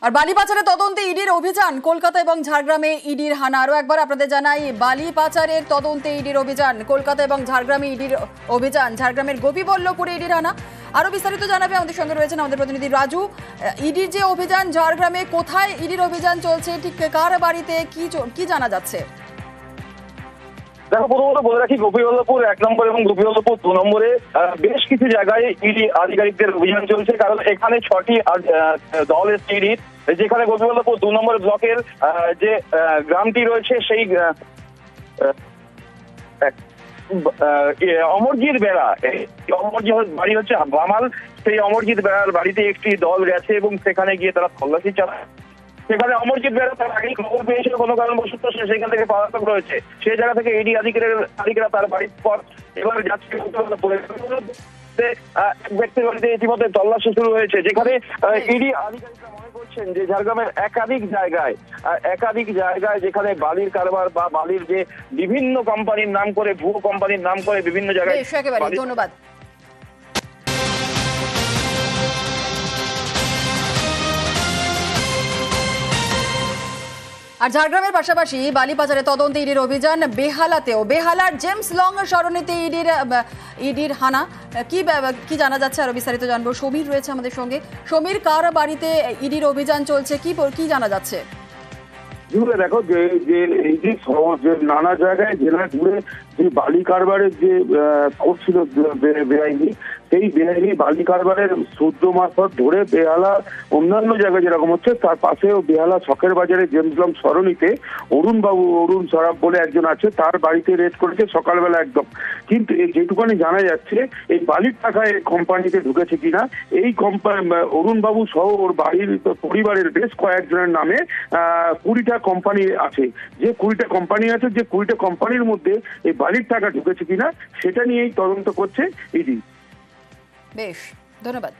আর বালি পাচারের তদন্তে ইডির অভিযান, কলকাতা এবং ঝাড়গ্রামে ইডির হানা। আরো একবার আপনাদের জানাই, বালি পাচারের তদন্তে ইডির অভিযান, কলকাতা এবং ঝাড়গ্রামে ইডির অভিযান, ঝাড়গ্রামের গোপীবল্লভপুরে ইডির হানা। আরো বিস্তারিত জানাবে আমাদের সঙ্গে রয়েছেন আমাদের প্রতিনিধি রাজু। ইডির যে অভিযান ঝাড়গ্রামে, কোথায় ইডির অভিযান চলছে, ঠিক কার বাড়িতে, কি জানা যাচ্ছে? দেখো, প্রথমত বলে রাখি, গোপীবল্লভপুর 1 নম্বর এবং গোপীবল্লভপুর 2 নম্বরে বেশ কিছু জায়গায় ইডি আধিকারিকদের অভিযান চলছে। কারণ এখানে 6টি দল এসছে ইডির, যেখানে গোপীবল্লভপুর 2 নম্বর ব্লকের যে গ্রামটি রয়েছে সেই অমরজিৎ বেড়া, অমরজিৎ বাড়ি হচ্ছে বামাল, সেই অমরজিৎ বেড়ার বাড়িতে একটি দল গেছে এবং সেখানে গিয়ে তারা তল্লাশি চালায়। সেখানে অমরজিৎ বেড়া তার আগেই খবর পেয়েছিল কোনো কারণবশত সে সেখান থেকে পলাতক রয়েছে। সেই জায়গা থেকে ইডি আধিকারিকরা তার বাড়ির পর এবার যাচ্ছে এক ব্যক্তির বাড়িতে ইতিমধ্যে তল্লাশি শুরু হয়েছে, যেখানে ইডি আধিকারিকরা মনে করছেন যে ঝাড়গ্রামের একাধিক জায়গায় যেখানে বালির কারবার বা বালির যে বিভিন্ন কোম্পানির নাম করে, ভুয়ো কোম্পানির নাম করে বিভিন্ন জায়গায়। ধন্যবাদ। আর ঝাড়গ্রামের পাশাপাশি বালি পাচারের তদন্তে ইডির অভিযান বেহালাতেও, বেহালার জেমস লং সরণিতে ইডির হানা। কি জানা যাচ্ছে আরো বিস্তারিত জানবো। সমীর রয়েছে আমাদের সঙ্গে। সমীর, কার বাড়িতে ইডির অভিযান চলছে, কি জানা যাচ্ছে? দেখো, যে নানা জায়গায় জেলা জুড়ে যে বালি কারবারের যে করছিল বেআইনি, সেই বেআইনি বালি কারবারের সূত্র মারফত ধরে বেহালা অন্যান্য জায়গায় যেরকম হচ্ছে তার পাশেও বেহালা শখের বাজারে জেমসলং সরণিতে অরুণ সরাফ বলে একজন আছে, তার বাড়িতে রেড করেছে সকালবেলা একদম। কিন্তু যেটুকুনি জানা যাচ্ছে, এই বালির টাকা এই কোম্পানিতে ঢুকেছে কিনা, এই কোম্পানি অরুণ বাবু সহ ওর বাড়ির পরিবারের বেশ কয়েকজনের নামে 20টা কোম্পানি আছে। যে 20টা কোম্পানি আছে, যে 20টা কোম্পানির মধ্যে এই বালির টাকা ঢুকেছে কিনা সেটা নিয়েই তদন্ত করছে ইডি। বেশ, ধন্যবাদ।